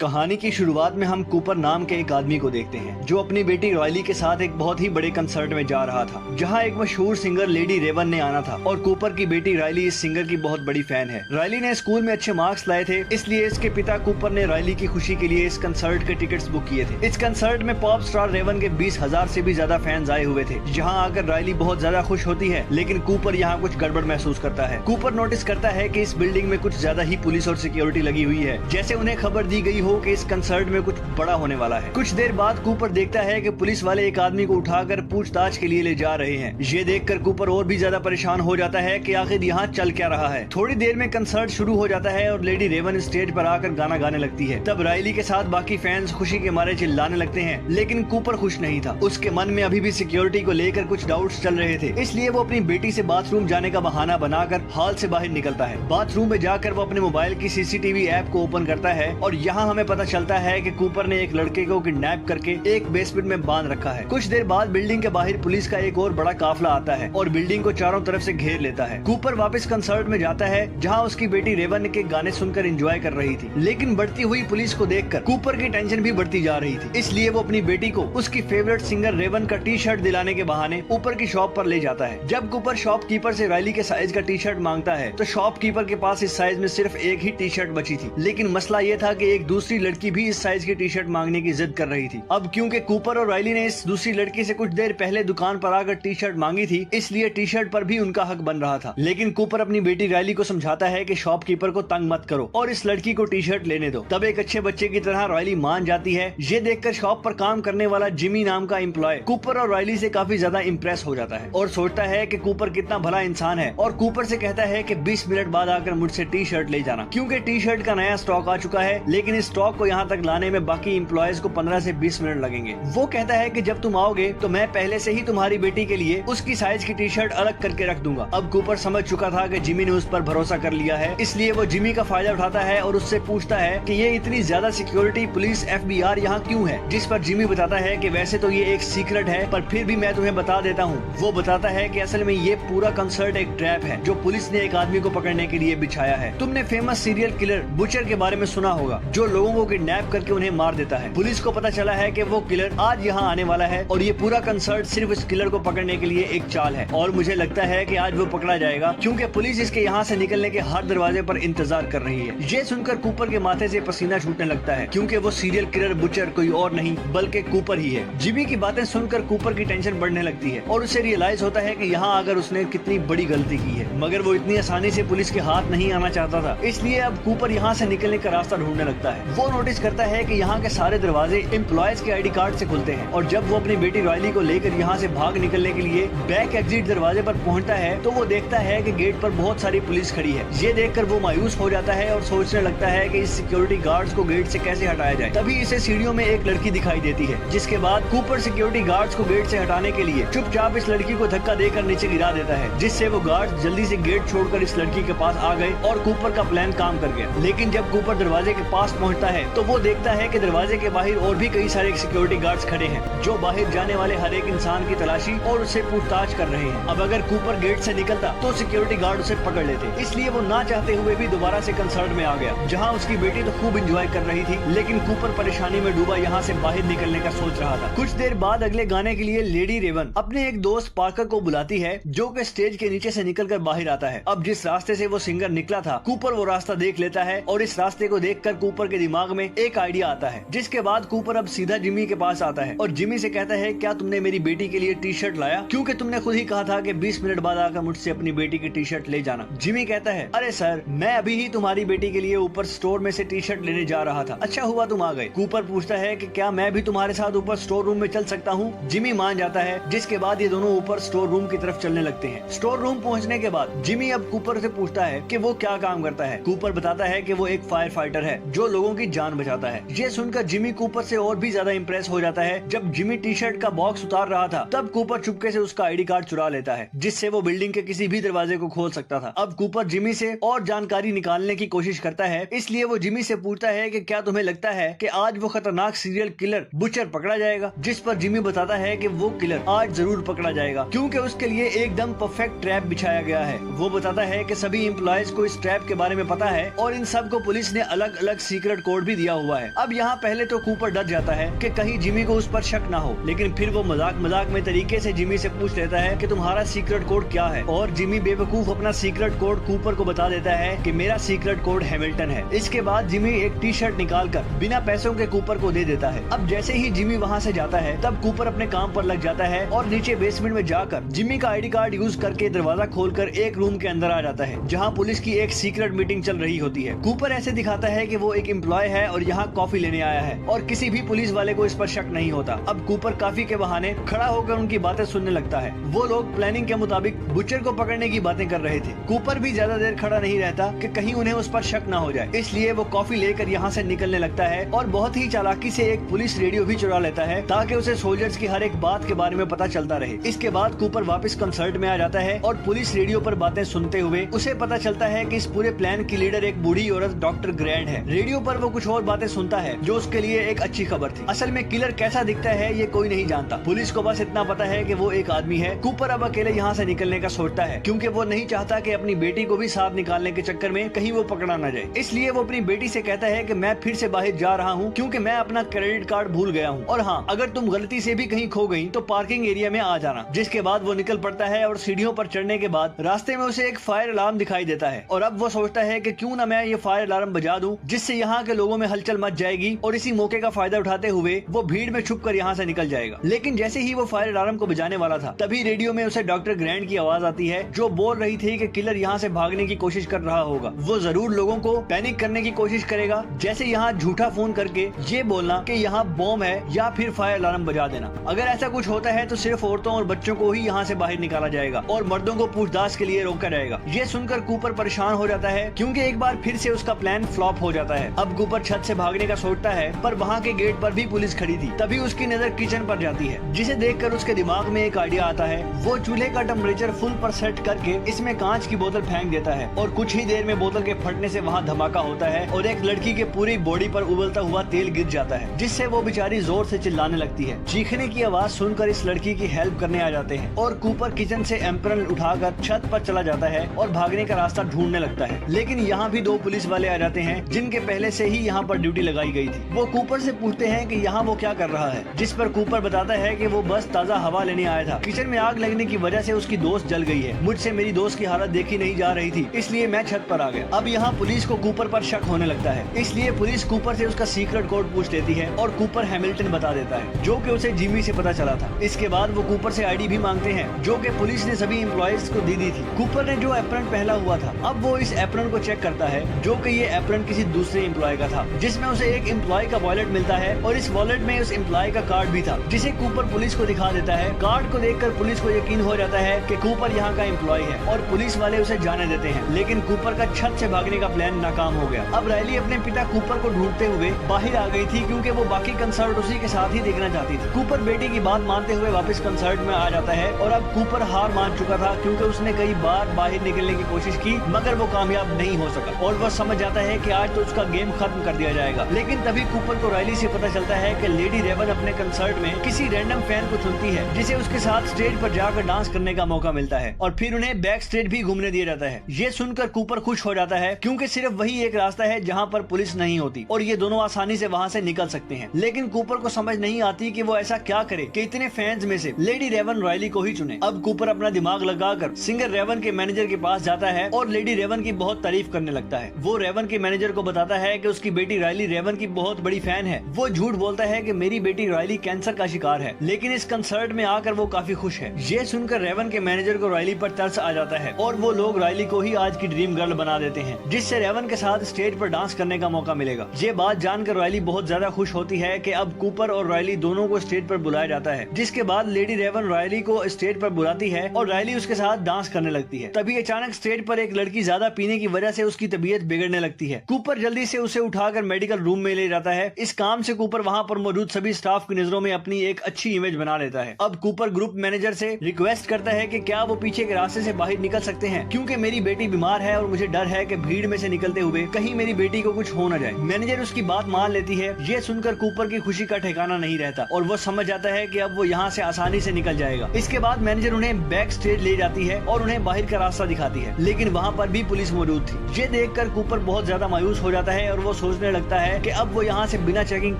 कहानी की शुरुआत में हम कूपर नाम के एक आदमी को देखते हैं जो अपनी बेटी रॉयली के साथ एक बहुत ही बड़े कंसर्ट में जा रहा था जहां एक मशहूर सिंगर लेडी रेवन ने आना था और कूपर की बेटी रायली इस सिंगर की बहुत बड़ी फैन है। रायली ने स्कूल में अच्छे मार्क्स लाए थे, इसलिए इसके पिता कूपर ने रायली की खुशी के लिए इस कंसर्ट के टिकट्स बुक किए थे। इस कंसर्ट में पॉप स्टार रेवन के 20,000 से भी ज्यादा फैंस आए हुए थे। जहाँ आकर रायली बहुत ज्यादा खुश होती है, लेकिन कूपर यहाँ कुछ गड़बड़ महसूस करता है। कूपर नोटिस करता है कि इस बिल्डिंग में कुछ ज्यादा ही पुलिस और सिक्योरिटी लगी हुई है, जैसे उन्हें खबर दी गई हो कि इस कंसर्ट में कुछ बड़ा होने वाला है। कुछ देर बाद कूपर देखता है कि पुलिस वाले एक आदमी को उठाकर पूछताछ के लिए ले जा रहे हैं। ये देखकर कूपर और भी ज्यादा परेशान हो जाता है कि आखिर यहाँ चल क्या रहा है। थोड़ी देर में कंसर्ट शुरू हो जाता है और लेडी रेवन स्टेज पर आकर गाना गाने लगती है। तब रायली के साथ बाकी फैंस खुशी के मारे चिल्लाने लगते हैं, लेकिन कूपर खुश नहीं था। उसके मन में अभी भी सिक्योरिटी को लेकर कुछ डाउट्स चल रहे थे, इसलिए वो अपनी बेटी से बाथरूम जाने का बहाना बनाकर हॉल से बाहर निकलता है। बाथरूम में जाकर वो अपने मोबाइल की सीसीटीवी ऐप को ओपन करता है और यहाँ हमें पता चलता है कि कूपर ने एक लड़के को किडनैप करके एक बेसमेंट में बांध रखा है। कुछ देर बाद बिल्डिंग के बाहर पुलिस का एक और बड़ा काफिला आता है और बिल्डिंग को चारों तरफ से घेर लेता है। कूपर वापस कंसर्ट में जाता है जहां उसकी बेटी रेवन के गाने सुनकर एंजॉय कर रही थी, लेकिन बढ़ती हुई पुलिस को देखकर कूपर की टेंशन भी बढ़ती जा रही थी। इसलिए वो अपनी बेटी को उसकी फेवरेट सिंगर रेवन का टी शर्ट दिलाने के बहाने ऊपर की शॉप पर ले जाता है। जब कूपर शॉपकीपर से रायली के साइज का टी शर्ट मांगता है तो शॉपकीपर के पास इस साइज में सिर्फ एक ही टी शर्ट बची थी, लेकिन मसला ये था कि एक दूसरी लड़की भी इस साइज की टी शर्ट मांगने की जिद कर रही थी। अब क्योंकि कूपर और रायली ने इस दूसरी लड़की से कुछ देर पहले दुकान पर आकर टी शर्ट मांगी थी, इसलिए टी शर्ट पर भी उनका हक बन रहा था। लेकिन कूपर अपनी बेटी रायली को समझाता है कि शॉपकीपर को तंग मत करो और इस लड़की को टी शर्ट लेने दो। तब एक अच्छे बच्चे की तरह रायली मान जाती है। ये देखकर शॉप पर काम करने वाला जिमी नाम का एम्प्लॉय कूपर और रायली से काफी ज्यादा इम्प्रेस हो जाता है और सोचता है कि कूपर कितना भला इंसान है, और कूपर से कहता है कि 20 मिनट बाद आकर मुझसे टी शर्ट ले जाना, क्योंकि टी शर्ट का नया स्टॉक आ चुका है। लेकिन इस स्टॉक को यहाँ तक लाने में बाकी एम्प्लॉयज को 15 से 20 मिनट लगेंगे। वो कहता है कि जब तुम आओगे तो मैं पहले से ही तुम्हारी बेटी के लिए उसकी साइज की टी शर्ट अलग करके रख दूंगा। अब कूपर समझ चुका था कि जिमी ने उस पर भरोसा कर लिया है, इसलिए वो जिमी का फायदा उठाता है और उससे पूछता है कि ये इतनी ज्यादा सिक्योरिटी, पुलिस, FBI यहाँ क्यों है। जिस पर जिमी बताता है कि वैसे तो ये एक सीक्रेट है, पर फिर भी मैं तुम्हें बता देता हूँ। वो बताता है कि असल में ये पूरा कंसर्ट एक ट्रैप है जो पुलिस ने एक आदमी को पकड़ने के लिए बिछाया है। तुमने फेमस सीरियल किलर बुचर के बारे में सुना होगा, जो लोगों को किडनैप करके उन्हें मार देता है। पुलिस को पता चला है कि वो किलर आज यहाँ आने वाला है और ये पूरा कंसर्ट सिर्फ इस किलर को पकड़ने के लिए एक चाल है, और मुझे लगता है कि आज वो पकड़ा जाएगा, क्योंकि पुलिस इसके यहाँ से निकलने के हर दरवाजे पर इंतजार कर रही है। ये सुनकर कूपर के माथे से पसीना छूटने लगता है, क्योंकि वो सीरियल किलर बुचर कोई और नहीं बल्कि कूपर ही है। जिमी की बातें सुनकर कूपर की टेंशन बढ़ने लगती है और उसे रियलाइज होता है कि यहाँ आकर उसने कितनी बड़ी गलती की है, मगर वो इतनी आसानी से पुलिस के हाथ नहीं आना चाहता था। इसलिए अब कूपर यहाँ से निकलने का रास्ता ढूंढने लगता है। वो नोटिस करता है कि यहाँ के सारे दरवाजे एम्प्लॉयज के ID कार्ड से खुलते हैं, और जब वो अपनी बेटी रॉयली को लेकर यहाँ से भाग निकलने के लिए बैक एग्जिट दरवाजे पर पहुँचता है तो वो देखता है कि गेट पर बहुत सारी पुलिस खड़ी है। ये देखकर वो मायूस हो जाता है और सोचने लगता है कि इस सिक्योरिटी गार्ड्स को गेट से कैसे हटाया जाए। तभी इसे सीढ़ियों में एक लड़की दिखाई देती है, जिसके बाद कूपर सिक्योरिटी गार्ड्स को गेट से हटाने के लिए चुपचाप इस लड़की को धक्का देकर नीचे गिरा देता है, जिससे वो गार्ड्स जल्दी से गेट छोड़कर इस लड़की के पास आ गए और कूपर का प्लान काम कर गया। लेकिन जब कूपर दरवाजे के पास पहुंचता है तो वो देखता है कि दरवाजे के बाहर और भी कई सारे सिक्योरिटी गार्ड्स खड़े हैं, जो बाहर जाने वाले हर एक इंसान की तलाशी और उससे पूछताछ कर रहे हैं। अब अगर कूपर गेट से निकलता तो सिक्योरिटी गार्ड उसे पकड़ लेते, इसलिए वो ना चाहते हुए भी दोबारा से कंसर्ट में आ गया, जहाँ उसकी बेटी तो खूब एंजॉय कर रही थी, लेकिन कूपर परेशानी में डूबा यहाँ से बाहर निकलने का सोच रहा था। कुछ देर बाद अगले गाने के लिए लेडी रेवन अपने एक दोस्त पार्कर को बुलाती है, जो कि स्टेज के नीचे से निकलकर बाहर आता है। अब जिस रास्ते से वो सिंगर निकला था, कूपर वो रास्ता देख लेता है और इस रास्ते को देखकर कूपर के दिमाग में एक आइडिया आता है, जिसके बाद कूपर अब सीधा जिमी के पास आता है और जिमी से कहता है, क्या तुमने मेरी बेटी के लिए टी शर्ट लाया, क्योंकि तुमने खुद ही कहा था कि 20 मिनट बाद आकर मुझसे अपनी बेटी की टी शर्ट ले जाना। जिमी कहता है, अरे सर, मैं अभी ही तुम्हारी बेटी के लिए ऊपर स्टोर में से टी शर्ट लेने जा रहा था, अच्छा हुआ तुम आ गए। कूपर पूछता है कि क्या मैं भी तुम्हारे साथ ऊपर स्टोर रूम में चल सकता हूँ। जिमी मान जाता है, जिसके बाद ये दोनों ऊपर स्टोर रूम की तरफ चलने लगते हैं। स्टोर रूम पहुँचने के बाद जिमी अब कूपर से पूछता है कि वो क्या काम करता है। कूपर बताता है कि वो एक फायर फाइटर है जो लोगों की जान बचाता है। ये सुनकर जिमी कूपर से और भी ज्यादा इम्प्रेस हो जाता है। जब जिमी टी शर्ट का बॉक्स उतार रहा था, तब कूपर चुपके से उसका ID कार्ड चुरा लेता है, जिससे वो बिल्डिंग के किसी भी दरवाजे को खोल सकता था। अब कूपर जिमी से और जानकारी निकालने की कोशिश करता है, इसलिए वो जिमी से पूछता है कि क्या तुम्हें लगता है कि आज वो खतरनाक सीरियल किलर बुचर पकड़ा जाएगा। जिस पर जिमी बताता है कि वो किलर आज जरूर पकड़ा जाएगा, क्योंकि उसके लिए एकदम परफेक्ट ट्रैप बिछाया गया है। वो बताता है कि सभी एम्प्लॉयज को इस ट्रैप के बारे में पता है और इन सब को पुलिस ने अलग अलग सीक्रेट कोड भी दिया हुआ है। अब यहाँ पहले तो कूपर डर जाता है कि कहीं जिमी को उस पर शक ना हो, लेकिन फिर वो मजाक में तरीके से जिमी से पूछ लेता है कि तुम्हारा सीक्रेट कोड क्या है, और जिमी बेवकूफ अपना सीक्रेट कोड कूपर को बता देता है कि मेरा सीक्रेट कोड हैमिल्टन है। इसके बाद जिमी एक टी शर्ट निकाल कर बिना पैसों के कूपर को दे देता है। अब जैसे ही जिमी वहाँ से जाता है तब कूपर अपने काम पर लग जाता है और नीचे बेसमेंट में जाकर जिमी का आईडी कार्ड यूज करके दरवाजा खोलकर एक रूम के अंदर आ जाता है जहाँ पुलिस की एक सीक्रेट मीटिंग चल रही होती है। कूपर ऐसे दिखाता है कि वो एक एम्प्लॉय है और यहाँ कॉफी लेने आया है और किसी भी पुलिस वाले को इस पर शक नहीं होता। अब कूपर काफी के बहाने खड़ा होकर उनकी बातें सुनने लगता है। वो लोग प्लानिंग के मुताबिक बुचर को पकड़ने की बातें कर रहे थे। कूपर भी ज्यादा देर खड़ा नहीं रहता कि कहीं उन्हें उस पर शक न हो जाए, इसलिए वो कॉफी लेकर यहाँ से निकलने लगता है और बहुत ही चालाकी से एक पुलिस रेडियो भी चुरा लेता है ताकि उसे सोल्जर्स की हर एक बात के बारे में पता चलता रहे। इसके बाद कूपर वापस कंसर्ट में आ जाता है और पुलिस रेडियो पर बातें सुनते हुए उसे पता चलता है कि इस पूरे प्लान की लीडर एक बूढ़ी औरत डॉक्टर ग्रैंड है। रेडियो पर वो कुछ और बातें सुनता है जो उसके लिए एक अच्छी खबर थी। असल में किलर कैसा दिखता है ये कोई नहीं जानता, पुलिस को बस इतना पता है कि वो एक आदमी है। कूपर अब अकेले यहाँ से निकलने का सोचता है क्योंकि वो नहीं चाहता कि अपनी बेटी को भी साथ निकालने के चक्कर में कहीं वो पकड़ा न जाए। इसलिए वो अपनी बेटी से कहता है कि मैं फिर से बाहर जा रहा हूँ क्योंकि मैं अपना क्रेडिट कार्ड भूल गया हूँ, और हाँ, अगर तुम गलती से भी कहीं खो गई तो पार्किंग एरिया में आ जाना। जिसके बाद वो निकल पड़ता है और सीढ़ियों पर चढ़ने के बाद रास्ते में उसे एक फायर अलार्म दिखाई देता है और अब वो सोचता है कि क्यों ना मैं ये फायर अलार्म बजा दूं जिससे यहाँ के लोगों में हलचल मच जाएगी और इसी मौके का फायदा उठाते हुए वो भीड़ में छुप कर यहाँ से निकल जाएगा। लेकिन जैसे ही वो फायर अलार्म को बजाने वाला था तभी रेडियो में उसे डॉक्टर ग्रैंड की आवाज आती है जो बोल रही थी कि किलर यहाँ से भागने की कोशिश कर रहा होगा। वो जरूर लोगों को पैनिक करने की कोशिश करेगा, जैसे यहाँ झूठा फोन करके ये बोलना कि यहाँ बॉम्ब है या फिर फायर अलार्म बजा देना। अगर ऐसा कुछ होता है तो सिर्फ औरतों और बच्चों को ही यहाँ से बाहर निकाला जाएगा और मर्दों को पूछताछ के लिए रोका जाएगा। ये सुनकर कूपर परेशान हो जाता है क्योंकि एक बार फिर से उसका प्लान फ्लॉप हो जाता है। अब कूपर छत से भागने का सोचता है पर वहाँ के गेट पर भी पुलिस खड़ी थी। तभी उसकी नजर किचन पर जाती है जिसे देखकर उसके दिमाग में एक आइडिया आता है। वो चूल्हे का टेम्परेचर फुल पर सेट करके इसमें कांच की बोतल फेंक देता है और कुछ ही देर में बोतल के फटने से वहाँ धमाका होता है और एक लड़की के पूरी बॉडी पर उबलता हुआ तेल गिर जाता है जिससे वो बेचारी जोर से चिल्लाने लगती है। चीखने की आवाज सुनकर इस लड़की की हेल्प करने आ जाते हैं और कूपर किचन से एम्परल उठाकर छत पर चला जाता है और भागने का रास्ता ढूंढने लगता है। लेकिन यहाँ भी दो पुलिस वाले आ जाते हैं जिनके पहले से ही यहाँ पर ड्यूटी लगाई गई थी। वो कूपर से पूछते हैं कि यहाँ वो क्या कर रहा है, जिस पर कूपर बताता है कि वो बस ताज़ा हवा लेने आया था। किचन में आग लगने की वजह से उसकी दोस्त जल गई है। मुझसे मेरी दोस्त की हालत देखी नहीं जा रही थी, इसलिए मैं छत पर आ गया। अब यहाँ पुलिस को कूपर पर शक होने लगता है, इसलिए पुलिस कूपर से उसका सीक्रेट कोड पूछ लेती है और कूपर हैमिल्टन बता देता है जो कि उसे जिमी से पता चला था। इसके बाद वो कूपर से आईडी भी मांगते हैं जो कि पुलिस ने सभी एम्प्लॉयज को दी थी। कूपर ने जो एप्रन पहला हुआ था अब वो इस एप्रन को चेक करता है जो कि ये एप्रन किसी दूसरे एम्प्लॉय का था, जिसमें उसे एक एम्प्लॉय का वॉलेट मिलता है और इस वॉलेट में उस एम्प्लॉय का कार्ड भी था जिसे कूपर पुलिस को दिखा देता है। कार्ड को देखकर पुलिस को यकीन हो जाता है कि कूपर यहाँ का एम्प्लॉय है और पुलिस वाले उसे जाने देते हैं। लेकिन कूपर का छत से भागने का प्लान नाकाम हो गया। अब रायली अपने पिता कूपर को ढूंढते हुए बाहर आ गई थी क्योंकि वो बाकी कंसर्ट उसी के साथ ही देखना चाहती थी। कूपर बेटी की बात मानते हुए वापस कंसर्ट में आ जाता है और अब कूपर हार मान चुका था क्योंकि उसने कई बार बाहर निकलने की कोशिश की मगर वो कामयाब नहीं हो सका और वह समझ जाता है कि आज तो उसका गेम खत्म कर दिया जाएगा। लेकिन तभी कूपर को रायली से पता चलता है कि लेडी रेवन अपने कंसर्ट में किसी रैंडम फैन को चुनती है जिसे उसके साथ स्टेज पर जाकर डांस करने का मौका मिलता है और फिर उन्हें बैक स्टेज भी घूमने दिया जाता है। ये सुनकर कूपर खुश हो जाता है क्योंकि सिर्फ वही एक रास्ता है जहाँ पर पुलिस नहीं होती और ये दोनों आसानी से वहाँ से निकल सकते हैं। लेकिन कूपर को समझ नहीं आती कि वो ऐसा क्या करे कि इतने फैंस में से लेडी रेवन रायली को ही चुने। अब कूपर अपना दिमाग लगाकर सिंगर रेवन के मैनेजर के पास जाता है और लेडी रेवन की बहुत तारीफ करने लगता है। वो रेवन के मैनेजर को बताता है कि उसकी बेटी रायली रेवन की बहुत बड़ी फैन है। वो झूठ बोलता है कि मेरी बेटी रायली कैंसर का शिकार है, लेकिन इस कंसर्ट में आकर वो काफी खुश है। ये सुनकर रेवन के मैनेजर को रायली पर तरस आ जाता है और वो लोग रायली को ही आज की ड्रीम गर्ल बना देते हैं जिससे रेवन के साथ स्टेज पर डांस करने का मौका मिलेगा। ये बात जानकर रायली बहुत ज्यादा खुश होती है कि अब कूपर और रायली दोनों को स्टेज पर बुलाया जाता है। जिसके बाद लेडी रेवन रायली को स्टेज पर बुलाती है और रायली उसके साथ डांस करने लगती है। तभी अचानक स्टेज पर एक लड़की ज्यादा पीने की वजह से उसकी तबीयत बिगड़ने लगती है। कूपर जल्दी से उसे उठाकर मेडिकल रूम में ले जाता है। इस काम से कूपर वहाँ पर मौजूद सभी स्टाफ की नजरों में अपनी एक अच्छी इमेज बना लेता है। अब कूपर ग्रुप मैनेजर से रिक्वेस्ट करता है कि क्या वो पीछे के रास्ते से बाहर निकल सकते हैं क्योंकि मेरी बेटी बीमार है और मुझे डर है कि भीड़ में से निकलते हुए कहीं मेरी बेटी को कुछ हो न जाए। मैनेजर उसकी बात मान लेती है। ये सुनकर कूपर की खुशी का ठिकाना नहीं रहता और वो समझ जाता है कि अब वो यहाँ से आसानी से निकल जाएगा। इसके बाद मैनेजर उन्हें बैक स्टेज ले जाती है और उन्हें बाहर का रास्ता दिखाती है, लेकिन वहाँ पर भी पुलिस मौजूद थी। ये देखकर कूपर बहुत ज्यादा मायूस हो जाता है और वो सोचने लगता है कि अब वो यहाँ से बिना चेकिंग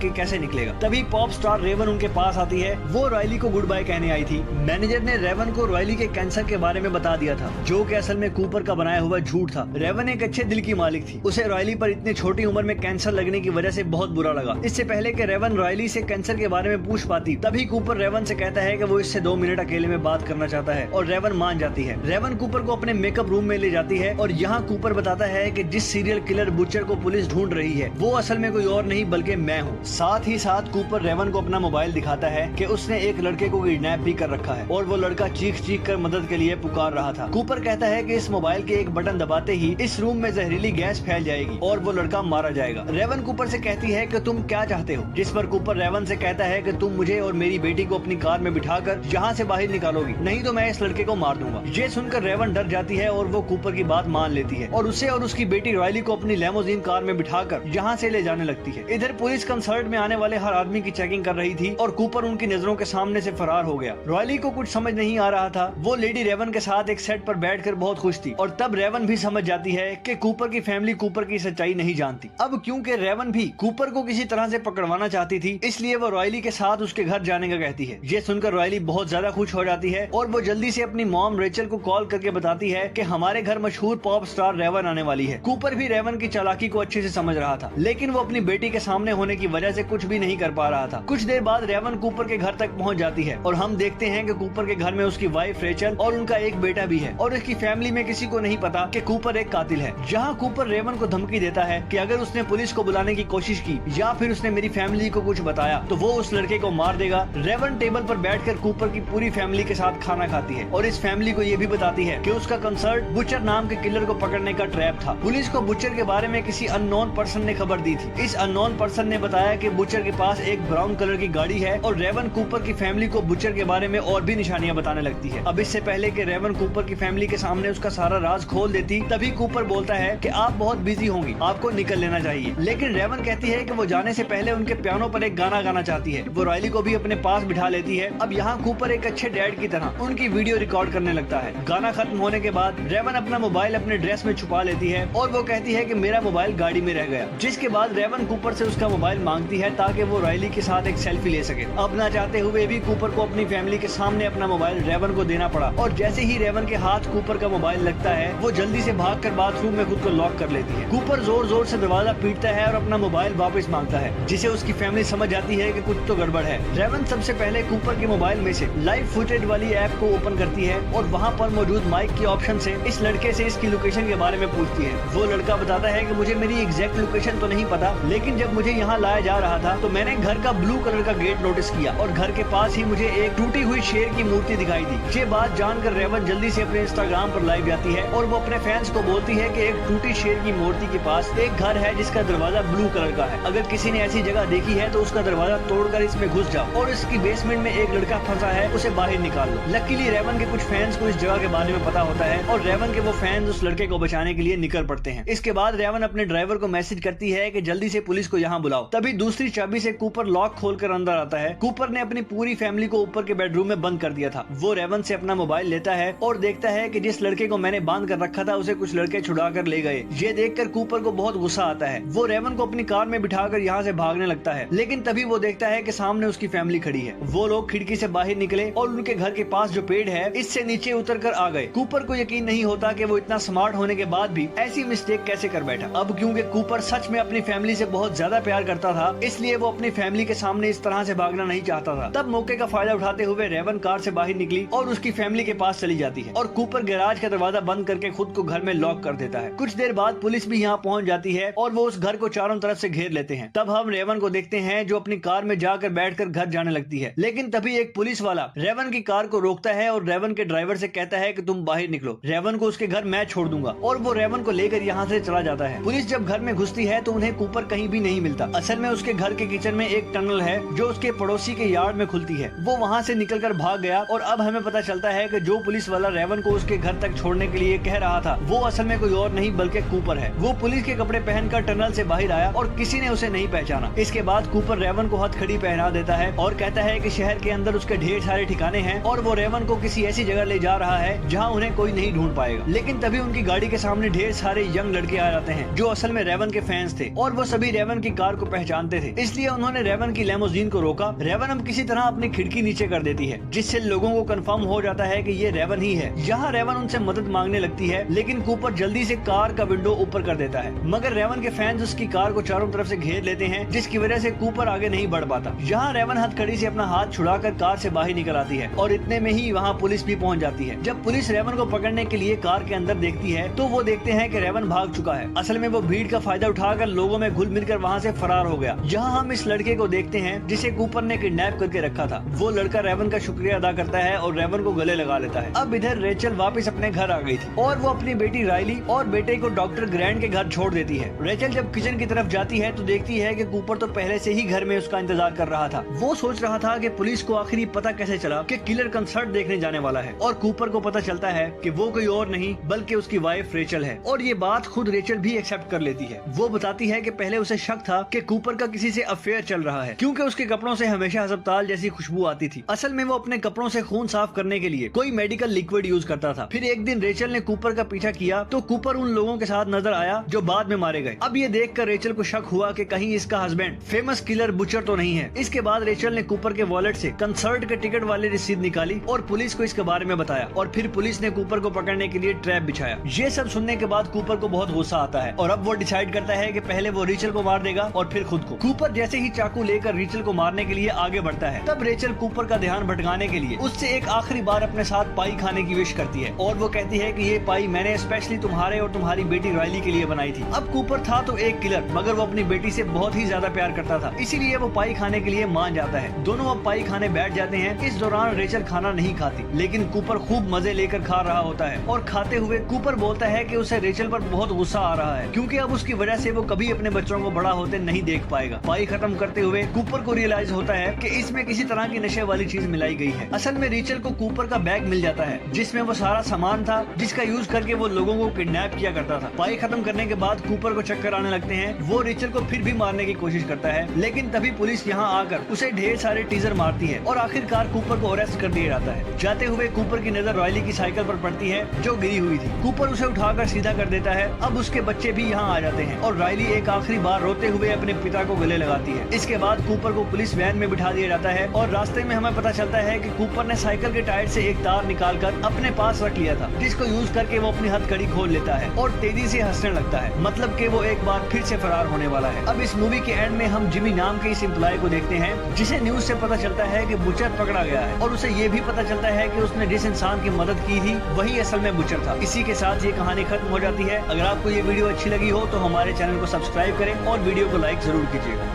के कैसे निकलेगा। तभी पॉप स्टार रेवन उनके पास आती है। वो रॉयली को गुड बाय कहने आई थी। मैनेजर ने रेवन को रॉयली के कैंसर के बारे में बता दिया था, जो कि असल में कूपर का बनाया हुआ झूठ था। रेवन एक अच्छे दिल की मालिक थी। उसे रॉयली पर इतनी छोटी उम्र में कैंसर लगने की वजह से बहुत बुरा लगा। इससे पहले कि रेवन रॉयली से कैंसर के बारे में पूछ पाती, तभी कूपर रेवन से कहता है कि वो इससे 2 मिनट अकेले में बात करना चाहता है और रेवन मान जाती है। रेवन कूपर को अपने मेकअप रूम में ले जाती है और यहाँ कूपर बताता है कि जिस सीरियल किलर बुचर को पुलिस ढूंढ रही है वो असल में कोई और नहीं बल्कि मैं हूँ। साथ ही साथ कूपर रेवन को अपना मोबाइल दिखाता है कि उसने एक लड़के को किडनैप भी कर रखा है और वो लड़का चीख चीख कर मदद के लिए पुकार रहा था। कूपर कहता है कि इस मोबाइल के एक बटन दबाते ही इस रूम में जहरीली गैस फैल जाएगी और वो लड़का मारा जाएगा। रेवन कूपर से कहती है कि तुम क्या चाहते हो, जिस पर कूपर रेवन से कहता है कि तुम मुझे और मेरी बेटी को अपनी कार में बिठाकर यहाँ से बाहर निकालोगी, नहीं तो मैं इस लड़के को मार दूंगा। ये सुनकर रेवन डर जाती है और वो कूपर की बात मान लेती है और उसे और उसकी बेटी रॉयली को अपनी लेमोजीन कार में बिठाकर यहाँ से ले जाने लगती है। इधर पुलिस कंसर्ट में आने वाले हर आदमी की चेकिंग कर रही थी और कूपर उनकी नजरों के सामने से फरार हो गया। रॉयली को कुछ समझ नहीं आ रहा था। वो लेडी रेवन के साथ एक सेट पर बैठकर बहुत खुश थी और तब रेवन भी समझ जाती है कि कूपर की फैमिली कूपर की सच्चाई नहीं जानती। अब क्योंकि रेवन भी कूपर को किसी तरह से पकड़वाना चाहती थी, इसलिए वो रॉयली के साथ उसके घर जाने का कहती है। ये सुनकर रॉयली बहुत ज्यादा खुश हो जाती है और वो जल्दी से अपनी मॉम रेचल को कॉल करके बताती है कि हमारे घर मशहूर पॉप स्टार रेवन आने वाली है। कूपर भी रेवन की चालाकी को अच्छे से समझ रहा था, लेकिन वो अपनी बेटी के सामने होने की वजह से कुछ भी नहीं कर पा रहा था। कुछ देर बाद रेवन कूपर के घर तक पहुंच जाती है और हम देखते हैं कि कूपर के घर में उसकी वाइफ रेचल और उनका एक बेटा भी है और उसकी फैमिली में किसी को नहीं पता कि कूपर एक कातिल है। जहां कूपर रेवन को धमकी देता है कि अगर उसने पुलिस को बुलाने की कोशिश की या फिर उसने मेरी फैमिली को कुछ बताया तो वो उस लड़के को मार देगा। रेवन टेबल पर बैठकर कूपर की पूरी फैमिली के साथ खाना खाती है और इस फैमिली को ये भी बताती है कि उसका कंसर्ट बुचर नाम के किलर को पकड़ने का ट्रैप था। पुलिस को बुचर के बारे में किसी अननोन पर्सन ने खबर दी थी। इस अननोन पर्सन ने बताया कि बुचर के पास एक ब्राउन कलर की गाड़ी है और रेवन कूपर की फैमिली को बुचर के बारे में और भी निशानियां बताने लगती है। अब इससे पहले कि रेवन कूपर की फैमिली के सामने उसका सारा राज खोल देती, तभी कूपर बोलता है कि आप बहुत बिजी होंगी, आपको निकल लेना चाहिए। लेकिन रेवन कहती है कि वो जाने से पहले उनके पियानो पर एक गाना गाना चाहती है। वो रॉयली को भी अपने पास बिठा लेती है। अब यहाँ कूपर एक अच्छे डैड की तरह उनकी वीडियो रिकॉर्ड करने लगता है। गाना खत्म होने के बाद रेवन अपना मोबाइल अपने ड्रेस में छुपा लेती है और वो कहती है कि मेरा मोबाइल गाड़ी में रह गया, जिसके बाद रेवन कूपर से उसका मोबाइल मांगती है ताकि वो रॉयली के साथ एक सेल्फी ले सके। अब ना चाहते हुए भी कूपर को अपनी फैमिली के सामने अपना मोबाइल रेवन को देना पड़ा और जैसे ही रेवन के हाथ कूपर का मोबाइल लगता है वो जल्दी से भागकर बाथरूम में खुद को लॉक कर लेती है। कूपर जोर जोर से दरवाजा पीटता है और अपना मोबाइल वापस मांगता है, जिसे उसकी फैमिली समझ जाती है कि कुछ तो गड़बड़ है। रेवन सबसे पहले कूपर के मोबाइल में से लाइव फुटेज वाली ऐप को ओपन करती है और वहाँ पर मौजूद माइक के ऑप्शन से इस लड़के से इसकी लोकेशन के बारे में पूछती है। वो लड़का बताता है कि मुझे मेरी एग्जैक्ट लोकेशन तो नहीं पता, लेकिन जब मुझे यहाँ लाया जा रहा था तो मैंने घर का ब्लू कलर का गेट नोटिस किया और घर के पास ही मुझे एक टूटी हुई शेर की मूर्ति दिखाई दी। ये बात जानकर रेवन जल्दी से अपने इंस्टाग्राम पर लाइव जाती है और वो अपने फैंस को बोलती है कि एक टूटी शेर की मूर्ति के पास एक घर है जिसका दरवाजा ब्लू कलर का है। अगर किसी ने ऐसी जगह देखी है तो उसका दरवाजा तोड़कर इसमें घुस जाओ और इसकी बेसमेंट में एक लड़का फंसा है, उसे बाहर निकाल लो। लकीली रेवन के कुछ फैंस को इस जगह के बारे में पता होता है और रेवन के वो फैंस उस लड़के को बचाने के लिए निकल पड़ते हैं। इसके बाद रेवन अपने ड्राइवर को मैसेज करती है कि जल्दी से पुलिस को यहाँ बुलाओ। तभी दूसरी चाबी से कूपर लॉक खोलकर अंदर आता है। कूपर ने अपनी पूरी फैमिली को ऊपर के बेडरूम में बंद कर दिया था। वो रेवन से अपना मोबाइल लेता है और देखता है कि जिस लड़के को मैंने बांध कर रखा था उसे कुछ लड़के छुड़ा कर ले गए। ये देखकर कूपर को बहुत गुस्सा आता है। वो रेवन को अपनी कार में बिठाकर यहाँ से भागने लगता है, लेकिन तभी वो देखता है कि सामने उसकी फैमिली खड़ी है। वो लोग खिड़की से बाहर निकले और उनके घर के पास जो पेड़ है इससे नीचे उतर कर आ गए। कूपर को यकीन नहीं होता कि वो इतना स्मार्ट होने के बाद भी ऐसी मिस्टेक कैसे कर बैठा। अब क्योंकि कूपर सच में अपनी फैमिली से बहुत ज्यादा प्यार करता था, इसलिए वो अपनी फैमिली के सामने इस तरह से भागना नहीं चाहता था। तब मौके का फायदा उठाते हुए रेवन कार से बाहर निकली और उसकी फैमिली के पास चली जाती है और कूपर गैराज का दरवाजा बंद करके खुद को घर में लॉक कर देता है। कुछ देर बाद पुलिस भी यहाँ पहुँच जाती है और वो उस घर को चारों तरफ से घेर लेते हैं। तब हम रेवन को देखते हैं जो अपनी कार में जाकर बैठकर घर जाने लगती है, लेकिन तभी एक पुलिस वाला रेवन की कार को रोकता है और रेवन के ड्राइवर से कहता है कि तुम बाहर निकलो, रेवन को उसके घर मैं छोड़ दूंगा, और वो रेवन को लेकर यहाँ से चला जाता है। पुलिस जब घर में घुसती है तो उन्हें कूपर कहीं भी नहीं मिलता। असल में उसके घर के किचन में एक टनल है जो उसके पड़ोसी के यार्ड में खुलती है। वो वहाँ से निकलकर भाग गया और अब हमें पता चलता है कि जो पुलिस वाला रेवन को उसके घर तक छोड़ने के लिए कह रहा था वो असल में कोई और नहीं बल्कि कूपर है। वो पुलिस के कपड़े पहनकर टनल से बाहर आया और किसी ने उसे नहीं पहचाना। इसके बाद कूपर रेवन को हथकड़ी पहना देता है और कहता है कि शहर के अंदर उसके ढेर सारे ठिकाने हैं और वो रेवन को किसी ऐसी जगह ले जा रहा है जहाँ उन्हें कोई नहीं ढूंढ पाएगा। लेकिन तभी उनकी गाड़ी के सामने ढेर सारे यंग लड़के आ जाते हैं जो असल में रेवन के फैंस थे और वो सभी रेवन की कार को पहचानते थे, इसलिए उन्होंने रेवन की लेमोजीन को रोका। रेवन हम किसी तरह अपनी खिड़की नीचे कर देती है, जिससे लोगों को कंफर्म हो जाता है कि ये रेवन ही है। यहाँ रेवन उनसे मदद मांगने लगती है, लेकिन कूपर जल्दी से कार का विंडो ऊपर कर देता है, मगर रेवन के फैंस उसकी कार को चारों तरफ से घेर लेते हैं, जिसकी वजह से कूपर आगे नहीं बढ़ पाता। यहाँ रेवन हथकड़ी से अपना हाथ छुड़ाकर कार से बाहर निकल आती है और इतने में ही वहाँ पुलिस भी पहुँच जाती है। जब पुलिस रेवन को पकड़ने के लिए कार के अंदर देखती है तो वो देखते हैं कि रेवन भाग चुका है। असल में वो भीड़ का फायदा उठाकर लोगों में घुल मिलकर वहाँ से फरार हो गया। यहाँ हम इस लड़के को देखते हैं जिसे कूपर ने किडनैप करके रखा था। वो लड़का रेवन का शुक्रिया अदा करता है और रेवन को गले लगा लेता है। अब इधर रेचल वापस अपने घर आ गई थी और वो अपनी बेटी राइली और बेटे को डॉक्टर ग्रैंड के घर छोड़ देती है। रेचल जब किचन की तरफ जाती है तो देखती है कि कूपर तो पहले से ही घर में उसका इंतजार कर रहा था। वो सोच रहा था कि पुलिस को आखिरी पता कैसे चला कि किलर कंसर्ट देखने जाने वाला है, और कूपर को पता चलता है कि वो कोई और नहीं बल्कि उसकी वाइफ रेचल है। और ये बात खुद रेचल भी एक्सेप्ट कर लेती है। वो बताती है कि पहले उसे शक था कि कूपर का किसी से अफेयर चल रहा है, क्योंकि उसके कपड़ों से हमेशा अस्पताल जैसी खुशबू आती थी। असल में वो अपने कपड़ों से खून साफ करने के लिए कोई मेडिकल लिक्विड यूज करता था। फिर एक दिन रेचल ने कूपर का पीछा किया तो कूपर उन लोगों के साथ नजर आया जो बाद में मारे गए। अब ये देखकर रेचल को शक हुआ कि कहीं इसका हस्बैंड फेमस किलर बुचर तो नहीं है। इसके बाद रेचल ने कूपर के वॉलेट से कंसर्ट के टिकट वाली रसीद निकाली और पुलिस को इसके बारे में बताया, और फिर पुलिस ने कूपर को पकड़ने के लिए ट्रैप बिछाया। ये सब सुनने के बाद कूपर को बहुत गुस्सा आता है और अब वो डिसाइड करता है कि पहले वो रेचल को मार देगा और फिर खुद को। कूपर जैसे ही चाकू लेकर रेचल को मारने के लिए आगे बढ़ता है, तब रेचल कूपर का ध्यान भटकाने के लिए उससे एक आखिरी बार अपने साथ पाई खाने की विश करती है, और वो कहती है कि ये पाई मैंने स्पेशली तुम्हारे और तुम्हारी बेटी राइली के लिए बनाई थी। अब कूपर था तो एक किलर, मगर वो अपनी बेटी से बहुत ही ज्यादा प्यार करता था, इसीलिए वो पाई खाने के लिए मान जाता है। दोनों अब पाई खाने बैठ जाते हैं। इस दौरान रेचल खाना नहीं खाती, लेकिन कूपर खूब मजे लेकर खा रहा होता है, और खाते हुए कूपर बोलता है कि उसे रेचल पर बहुत गुस्सा आ रहा है, क्योंकि अब उसकी वजह से वो कभी अपने बच्चों को बड़ा होते नहीं देख पाएगा। पाई खत्म करते हुए कूपर को रियलाइज होता है कि इसमें किसी तरह की नशे वाली चीज मिलाई गई है। असल में रेचल को कूपर का बैग मिल जाता है जिसमें वो सारा सामान था जिसका यूज करके वो लोगों को किडनैप किया करता था। पाई खत्म करने के बाद कूपर को चक्कर आने लगते हैं। वो रेचल को फिर भी मारने की कोशिश करता है, लेकिन तभी पुलिस यहाँ आकर उसे ढेर सारे टीजर मारती है और आखिरकार कूपर को अरेस्ट कर दिया जाता है। जाते हुए कूपर की नजर राइली की साइकिल पर पड़ती है जो गिरी हुई थी। कूपर उसे उठाकर सीधा कर देता है। अब उसके बच्चे भी यहाँ आ जाते हैं और राइली एक आखिरी बार रोते हुए अपने पिता को गले लगाती है। इसके बाद कूपर को पुलिस वैन में बिठा दिया जाता है और रास्ते में हमें पता चलता है कि कूपर ने साइकिल के टायर से एक तार निकालकर अपने पास रख लिया था, जिसको यूज करके वो अपनी हथकड़ी खोल लेता है और तेजी से हंसने लगता है, मतलब कि वो एक बार फिर से फरार होने वाला है। अब इस मूवी के एंड में हम जिमी नाम के इस एम्प्लॉय को देखते हैं जिसे न्यूज से पता चलता है कि बुचर पकड़ा गया है, और उसे ये भी पता चलता है कि उसने जिस इंसान की मदद की थी वही असल में बुचर था। इसी के साथ ये कहानी खत्म हो जाती है। अगर आपको ये वीडियो अच्छी लगी हो तो हमारे चैनल को सब्सक्राइब करें और वीडियो को लाइक जरूर कीजिएगा।